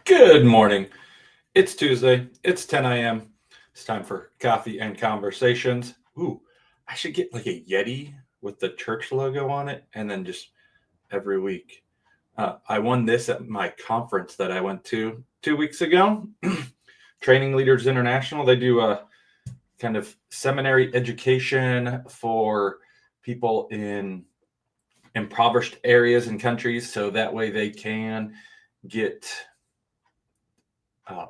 Good morning. It's Tuesday. It's 10 a.m. It's time for coffee and conversations. Ooh, I should get like a Yeti with the church logo on it and then just every week. I won this at my conference that I went to 2 weeks ago. Training Leaders International. They do a kind of seminary education for people in impoverished areas and countries so that way they can get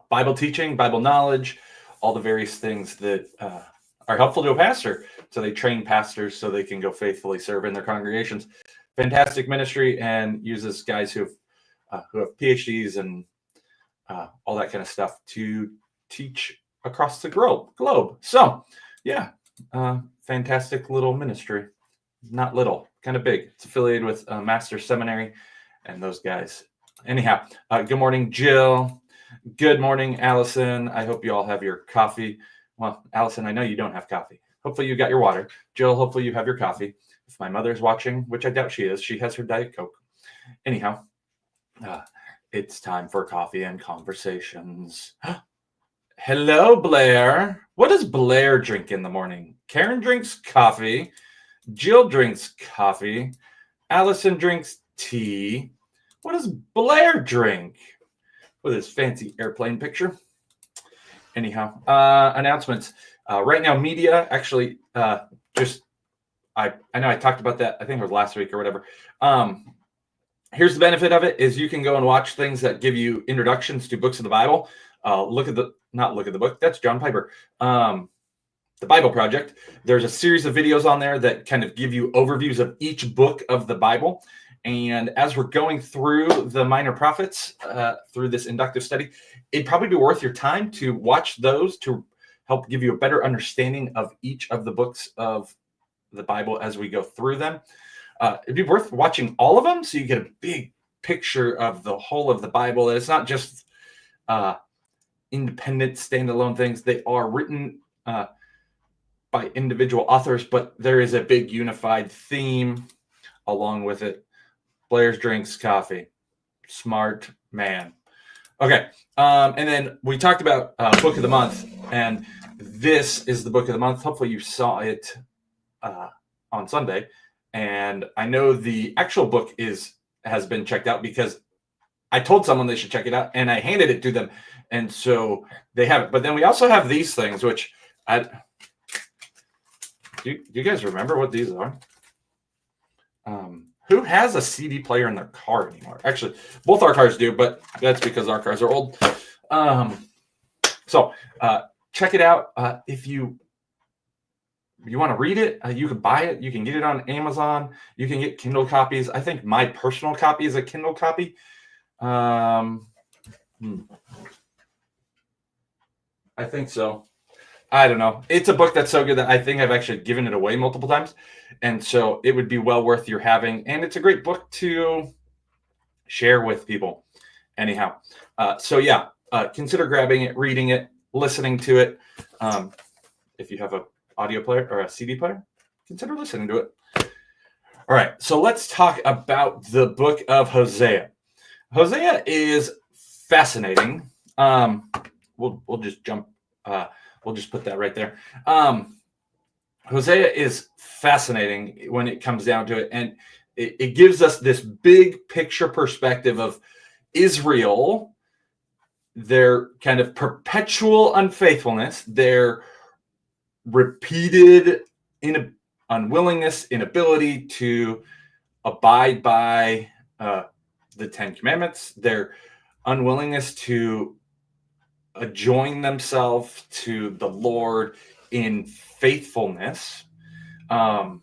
Bible teaching, Bible knowledge, all the various things that are helpful to a pastor. So they train pastors so they can go faithfully serve in their congregations. Fantastic ministry, and uses guys who have PhDs and all that kind of stuff to teach across the globe. So yeah, fantastic little ministry. Not little, kind of big. It's affiliated with Master's Seminary and those guys. Anyhow, good morning, Jill. Good morning, Allison. I hope you all have your coffee. Well, Allison, I know you don't have coffee. Hopefully you got your water. Jill, hopefully you have your coffee. If my mother's watching, which I doubt she is, she has her Diet Coke. Anyhow, it's time for coffee and conversations. Hello, Blair. What does Blair drink in the morning? Karen drinks coffee. Jill drinks coffee. Allison drinks tea. What does Blair drink? With his fancy airplane picture. Anyhow, announcements. Right now, media, actually, I know I talked about that, I think it was last week or whatever. Here's the benefit of it is you can go and watch things that give you introductions to books of the Bible. Not look at the book, that's John Piper. The Bible Project. There's a series of videos on there that kind of give you overviews of each book of the Bible. And as we're going through the minor prophets, through this inductive study, it'd probably be worth your time to watch those to help give you a better understanding of each of the books of the Bible as we go through them. It'd be worth watching all of them so you get a big picture of the whole of the Bible. It's not just independent, standalone things. They are written by individual authors, but there is a big unified theme along with it. Blair's drinks coffee. Smart man. Okay. And then we talked about book of the month, and this is the book of the month. Hopefully you saw it on Sunday. And I know the actual book has been checked out because I told someone they should check it out and I handed it to them. And so they have it. But then we also have these things, which do you guys remember what these are? Who has a CD player in their car anymore? Actually, both our cars do, but that's because our cars are old. So check it out. If you want to read it, you can buy it. You can get it on Amazon. You can get Kindle copies. I think my personal copy is a Kindle copy. I think so. I don't know. It's a book that's so good that I think I've actually given it away multiple times. And so it would be well worth your having. And it's a great book to share with people. Anyhow, consider grabbing it, reading it, listening to it. If you have an audio player or a CD player, consider listening to it. All right. So let's talk about the book of Hosea. Hosea is fascinating. We'll just jump. We'll just put that right there. Hosea is fascinating when it comes down to it. And it gives us this big picture perspective of Israel, their kind of perpetual unfaithfulness, their repeated unwillingness, inability to abide by the Ten Commandments, their unwillingness to join themselves to the Lord in faithfulness. At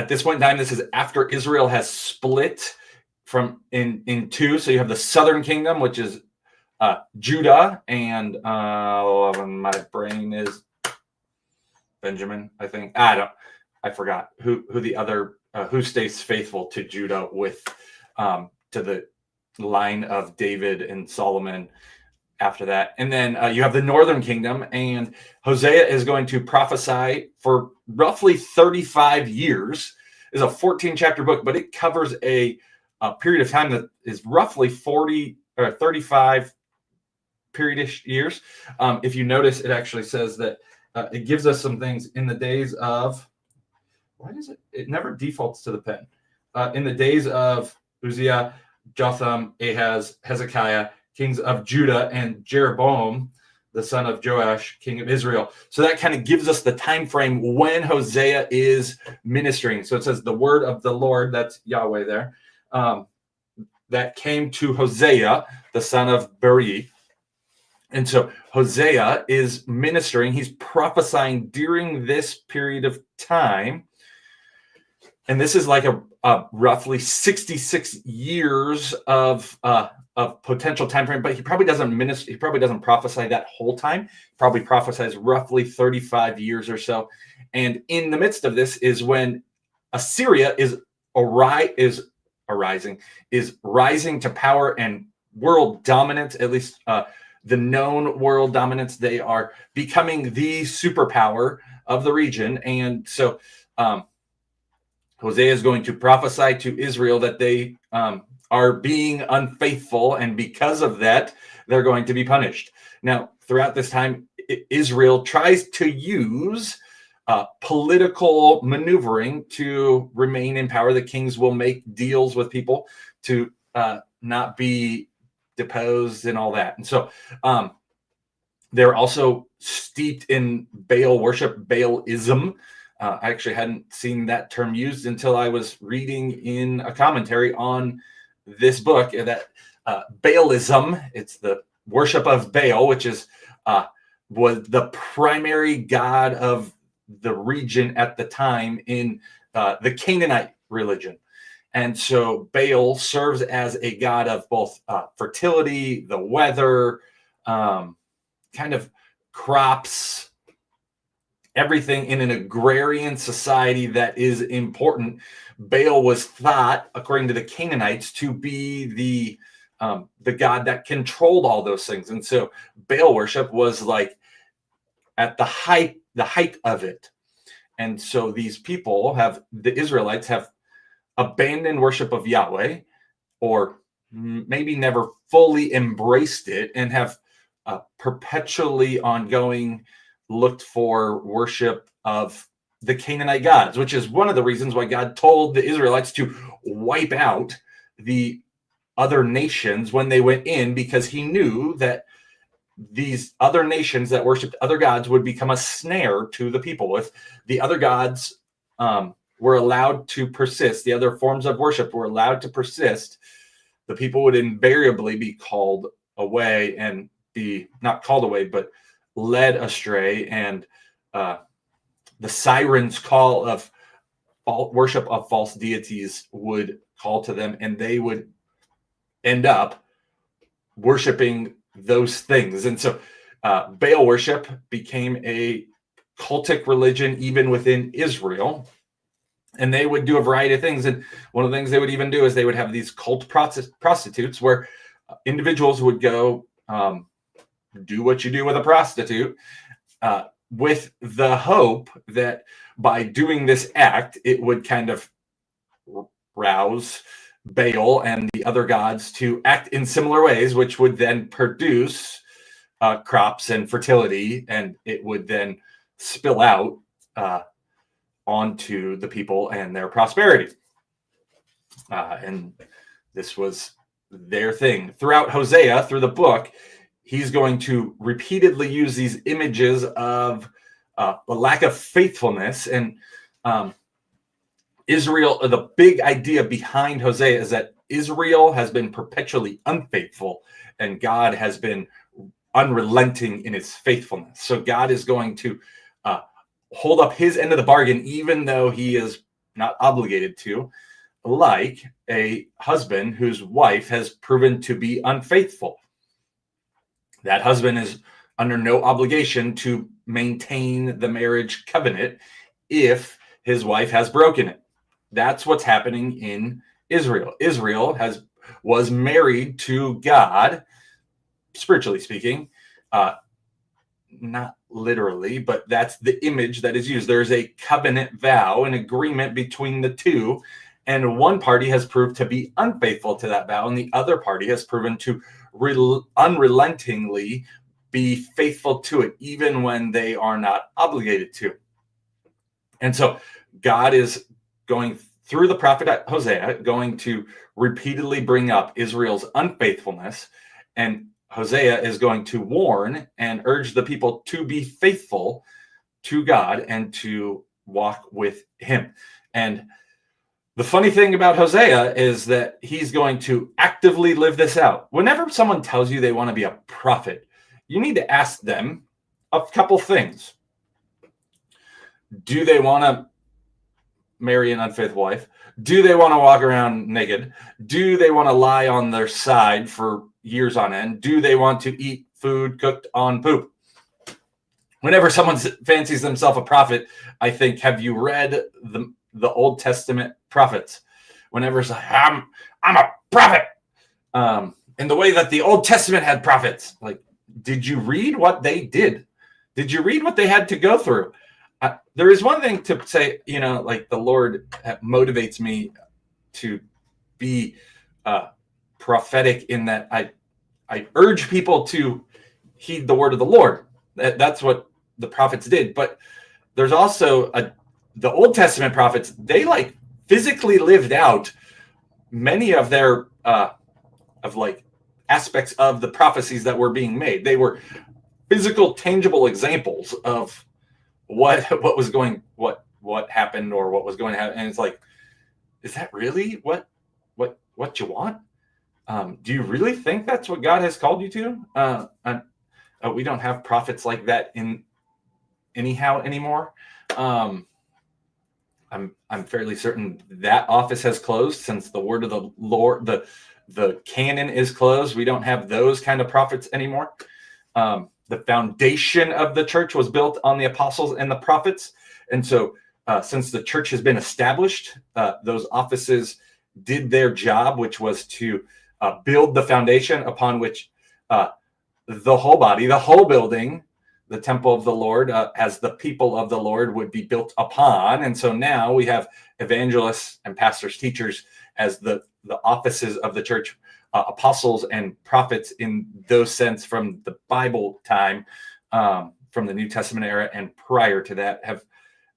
this point in time, this is after Israel has split in two. So you have the southern kingdom, which is Judah, and my brain is Benjamin, I think. I forgot who the other who stays faithful to Judah with to the line of David and Solomon after that. And then you have the northern kingdom, and Hosea is going to prophesy for roughly 35 years. It's a 14 chapter book, but it covers a period of time that is roughly 40 or 35 periodish years. If you notice, it actually says that it gives us some things in the days of, why does it never defaults to the pen. In the days of Hosea, Jotham, Ahaz, Hezekiah, kings of Judah, and Jeroboam, the son of Joash, king of Israel. So that kind of gives us the time frame when Hosea is ministering. So it says the word of the Lord, that's Yahweh there, that came to Hosea, the son of Beri. And so Hosea is ministering. He's prophesying during this period of time. And this is like a roughly 66 years of potential time frame, but he probably doesn't minister. He probably doesn't prophesy that whole time. He probably prophesies roughly 35 years or so. And in the midst of this is when Assyria is rising to power and world dominance, at least the known world dominance. They are becoming the superpower of the region. And so Hosea is going to prophesy to Israel that they are being unfaithful, and because of that, they're going to be punished. Now, throughout this time, Israel tries to use political maneuvering to remain in power. The kings will make deals with people to not be deposed and all that. And so they're also steeped in Baal worship, Baalism. I actually hadn't seen that term used until I was reading in a commentary on this book, that Baalism, it's the worship of Baal, which is was the primary god of the region at the time in the Canaanite religion. And so Baal serves as a god of both fertility, the weather, kind of crops, everything in an agrarian society that is important. Baal was thought, according to the Canaanites, to be the god that controlled all those things. And so Baal worship was like at the height of it. And so these people the Israelites have abandoned worship of Yahweh, or maybe never fully embraced it, and have perpetually ongoing looked for worship of the Canaanite gods, which is one of the reasons why God told the Israelites to wipe out the other nations when they went in, because he knew that these other nations that worshiped other gods would become a snare to the people. If the other gods were allowed to persist, the other forms of worship were allowed to persist, the people would invariably be called away, and be not called away, but led astray, and the siren's call of worship of false deities would call to them, and they would end up worshiping those things. And so Baal worship became a cultic religion even within Israel, and they would do a variety of things. And one of the things they would even do is they would have these cult prostitutes, where individuals would go do what you do with a prostitute, with the hope that by doing this act, it would kind of rouse Baal and the other gods to act in similar ways, which would then produce crops and fertility, and it would then spill out onto the people and their prosperity. And this was their thing. Throughout Hosea, through the book, he's going to repeatedly use these images of a lack of faithfulness. And Israel, the big idea behind Hosea is that Israel has been perpetually unfaithful, and God has been unrelenting in his faithfulness. So God is going to hold up his end of the bargain, even though he is not obligated to, like a husband whose wife has proven to be unfaithful. That husband is under no obligation to maintain the marriage covenant if his wife has broken it. That's what's happening in Israel. Israel was married to God, spiritually speaking, not literally, but that's the image that is used. There's a covenant vow, an agreement between the two, and one party has proved to be unfaithful to that vow, and the other party has proven to unrelentingly be faithful to it, even when they are not obligated to. And so God is going through the prophet Hosea, going to repeatedly bring up Israel's unfaithfulness. And Hosea is going to warn and urge the people to be faithful to God and to walk with him. And the funny thing about Hosea is that he's going to actively live this out. Whenever someone tells you they want to be a prophet, you need to ask them a couple things. Do they want to marry an unfaithful wife? Do they want to walk around naked? Do they want to lie on their side for years on end? Do they want to eat food cooked on poop? Whenever someone fancies themselves a prophet, I think, have you read the Old Testament prophets? Whenever it's like, I'm a prophet, in the way that the Old Testament had prophets, like, did you read what they did? Did you read what they had to go through? There is one thing to say, like the Lord motivates me to be prophetic in that I urge people to heed the word of the Lord. That's what the prophets did. But there's also the Old Testament prophets, they like physically lived out many of their aspects of the prophecies that were being made. They were physical, tangible examples of what happened or what was going to happen. And it's like, is that really what you want? Do you really think that's what God has called you to? We don't have prophets like that anymore. I'm fairly certain that office has closed since the word of the Lord, the canon is closed. We don't have those kind of prophets anymore. The foundation of the church was built on the apostles and the prophets. And so since the church has been established, those offices did their job, which was to build the foundation upon which the whole body, the whole building, the temple of the Lord, as the people of the Lord would be built upon. And so now we have evangelists and pastors, teachers as the offices of the church. Apostles and prophets in those sense from the Bible time, from the New Testament era and prior to that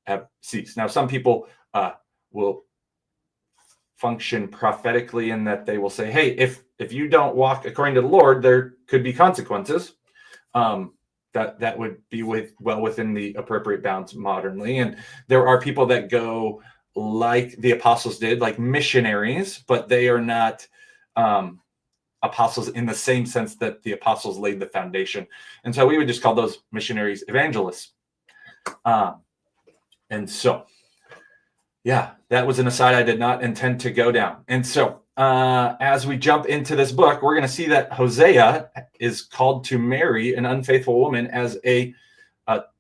have ceased. Now, some people will function prophetically in that they will say, hey, if you don't walk according to the Lord, there could be consequences. That would be well within the appropriate bounds modernly. And there are people that go like the apostles did, like missionaries, but they are not apostles in the same sense that the apostles laid the foundation. And so we would just call those missionaries evangelists. And so, yeah, that was an aside I did not intend to go down. And so as we jump into this book, we're going to see that Hosea is called to marry an unfaithful woman as a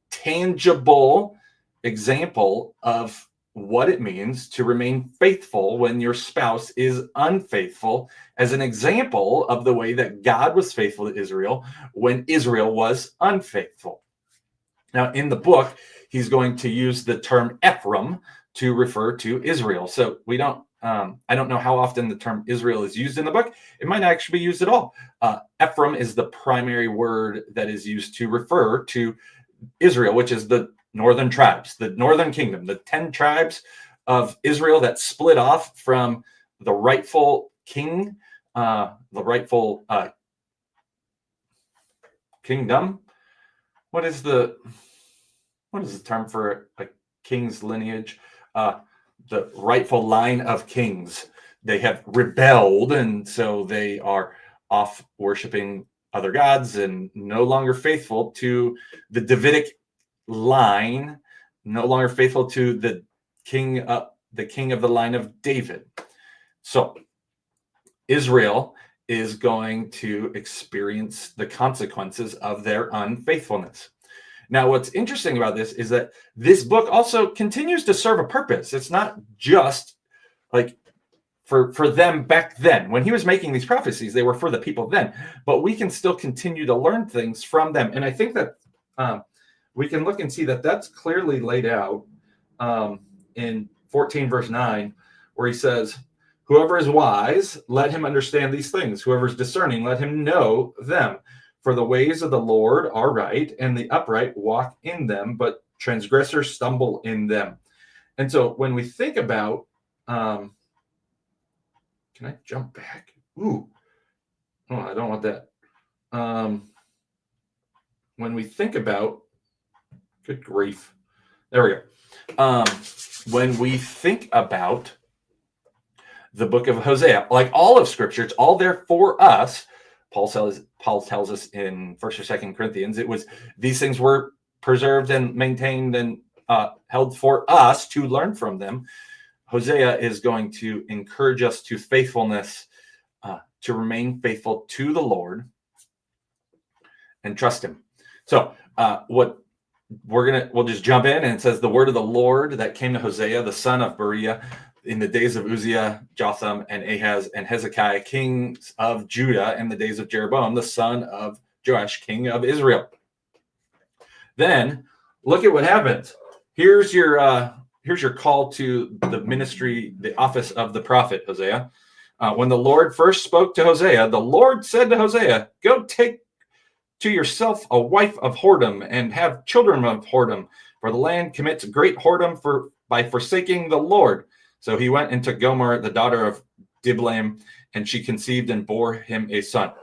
tangible example of what it means to remain faithful when your spouse is unfaithful, as an example of the way that God was faithful to Israel when Israel was unfaithful. Now, in the book, he's going to use the term Ephraim to refer to Israel. So we don't, I don't know how often the term Israel is used in the book. It might not actually be used at all. Ephraim is the primary word that is used to refer to Israel, which is the northern tribes, the northern kingdom, the 10 tribes of Israel that split off from the rightful king, the rightful kingdom. What is the term for a king's lineage? The rightful line of kings. They have rebelled, and so they are off worshiping other gods and no longer faithful to the Davidic line, no longer faithful to the king of the line of David. So Israel is going to experience the consequences of their unfaithfulness. Now, what's interesting about this is that this book also continues to serve a purpose. It's not just like for them back then. When he was making these prophecies, they were for the people then, but we can still continue to learn things from them. And I think that we can look and see that that's clearly laid out in 14 verse 9, where he says, Whoever is wise, let him understand these things. Whoever is discerning, let him know them. For the ways of the Lord are right, and the upright walk in them, but transgressors stumble in them. And so when we think about, can I jump back? Ooh, oh, I don't want that. When we think about, good grief, there we go. When we think about the book of Hosea, like all of Scripture, it's all there for us. Paul tells us in 1st or 2nd Corinthians, these things were preserved and maintained and held for us to learn from them. Hosea is going to encourage us to faithfulness, to remain faithful to the Lord and trust him. So we'll just jump in, and it says, the word of the Lord that came to Hosea, the son of Berechiah, in the days of Uzziah, Jotham, and Ahaz, and Hezekiah, kings of Judah, in the days of Jeroboam, the son of Joash, king of Israel. Then look at what happens. Here's your call to the ministry, the office of the prophet, Hosea. When the Lord first spoke to Hosea, the Lord said to Hosea, go take to yourself a wife of whoredom and have children of whoredom, for the land commits great whoredom by forsaking the Lord. So he went into Gomer, the daughter of Diblaim, and she conceived and bore him a son.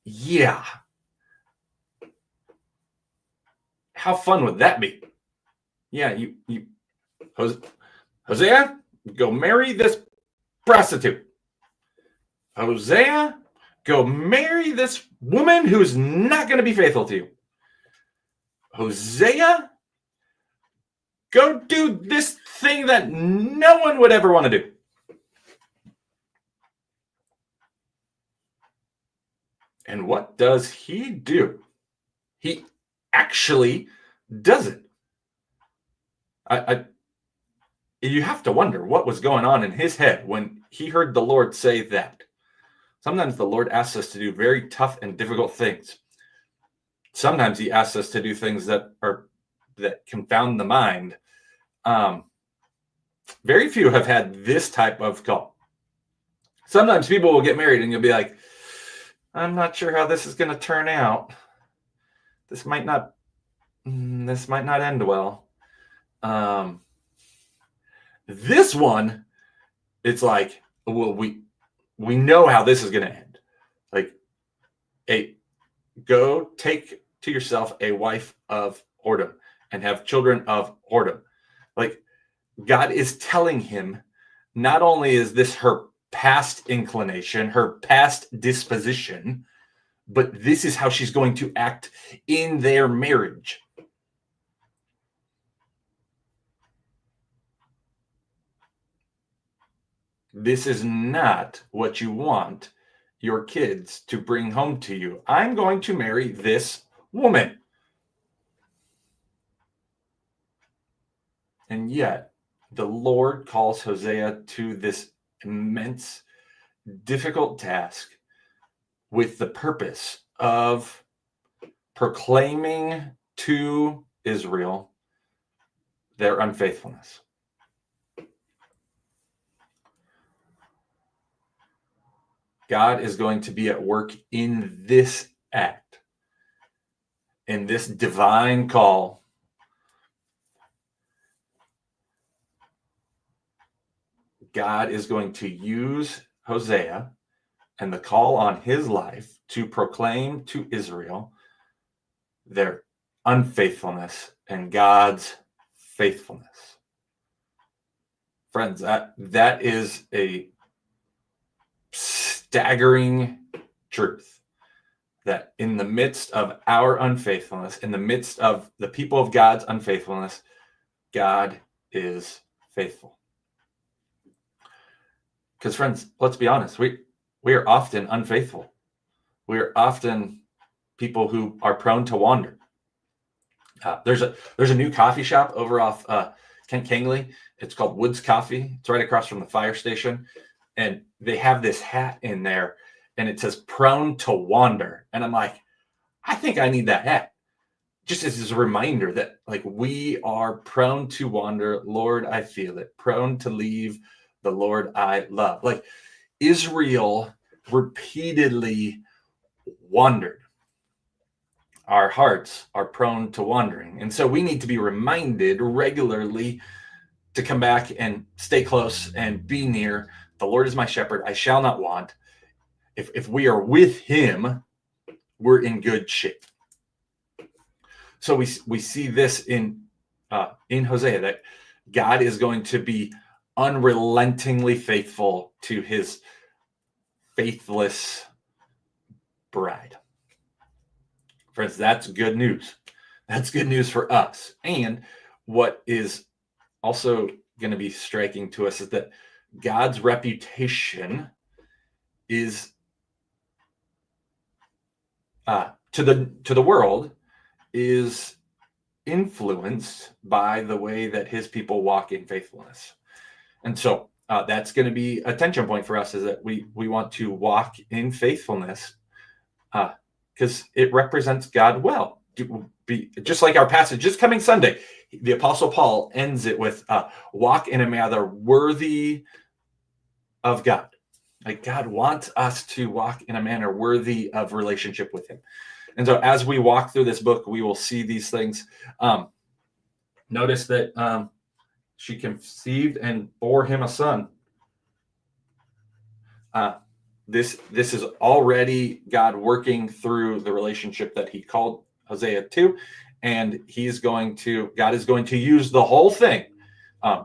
Yeah. How fun would that be? Yeah, Hosea, go marry this prostitute. Hosea, go marry this woman who's not going to be faithful to you. Hosea, go do this thing that no one would ever want to do. And what does he do? He actually does it. You have to wonder what was going on in his head when he heard the Lord say that. Sometimes the Lord asks us to do very tough and difficult things. Sometimes he asks us to do things that confound the mind. Very few have had this type of call. Sometimes people will get married and you'll be like, I'm not sure how this is going to turn out. This might not end well. This one, it's like, well, we know how this is going to end. Like, go take to yourself a wife of whoredom and have children of whoredom. Like, God is telling him, not only is this her past inclination, her past disposition, but this is how she's going to act in their marriage. This is not what you want your kids to bring home to you. I'm going to marry this woman. And yet, the Lord calls Hosea to this immense, difficult task with the purpose of proclaiming to Israel their unfaithfulness. God is going to be at work in this act, in this divine call. God is going to use Hosea and the call on his life to proclaim to Israel their unfaithfulness and God's faithfulness. Friends, that is a staggering truth, that in the midst of our unfaithfulness, in the midst of the people of God's unfaithfulness, God is faithful. Because, friends, let's be honest, we are often unfaithful. We are often people who are prone to wander. There's a new coffee shop over off Kent Kangley. It's called Woods Coffee. It's right across from the fire station. And they have this hat in there, and it says prone to wander. And I'm like, I think I need that hat. just as a reminder that like we are prone to wander. Lord, I feel it. Prone to leave the Lord I love. Like Israel repeatedly wandered. Our hearts are prone to wandering. And so we need to be reminded regularly to come back and stay close and be near. The Lord is my shepherd. I shall not want. If we are with him, we're in good shape. So we see this in Hosea, that God is going to be unrelentingly faithful to his faithless bride. Friends, that's good news. That's good news for us. And what is also going to be striking to us is that God's reputation is to the world is influenced by the way that his people walk in faithfulness. And so that's going to be a tension point for us, is that we want to walk in faithfulness because it represents God well. Just like our passage this coming Sunday, the Apostle Paul ends it with walk in a manner worthy of God. Like God wants us to walk in a manner worthy of relationship with him. And so as we walk through this book, we will see these things. Notice that she conceived and bore him a son. This is already God working through the relationship that he called Hosea to, and God is going to use the whole thing,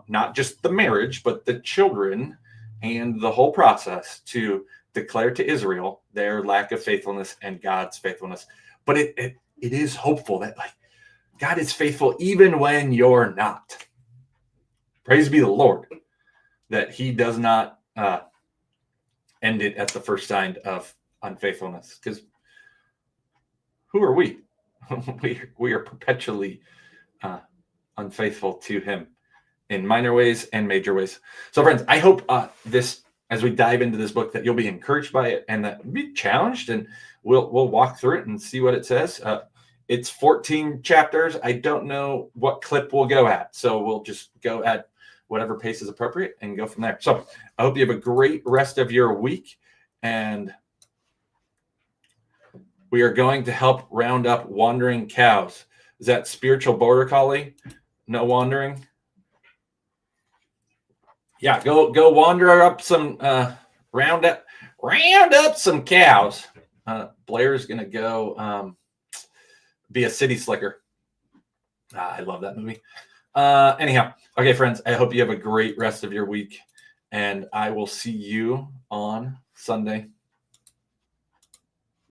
not just the marriage, but the children and the whole process to declare to Israel their lack of faithfulness and God's faithfulness. But it is hopeful that like God is faithful even when you're not. Praise be the Lord that he does not end it at the first sign of unfaithfulness. Because who are we? we are perpetually unfaithful to him in minor ways and major ways. So friends, I hope this, as we dive into this book, that you'll be encouraged by it and that you'll be challenged, and we'll walk through it and see what it says. It's 14 chapters. I don't know what clip we'll go at, so we'll just go at whatever pace is appropriate and go from there. So I hope you have a great rest of your week, and we are going to help round up wandering cows. Is that spiritual border collie? No wandering? Yeah, go wander up some, round up some cows. Blair's gonna go be a city slicker. I love that movie. Anyhow, okay, friends, I hope you have a great rest of your week, and I will see you on Sunday.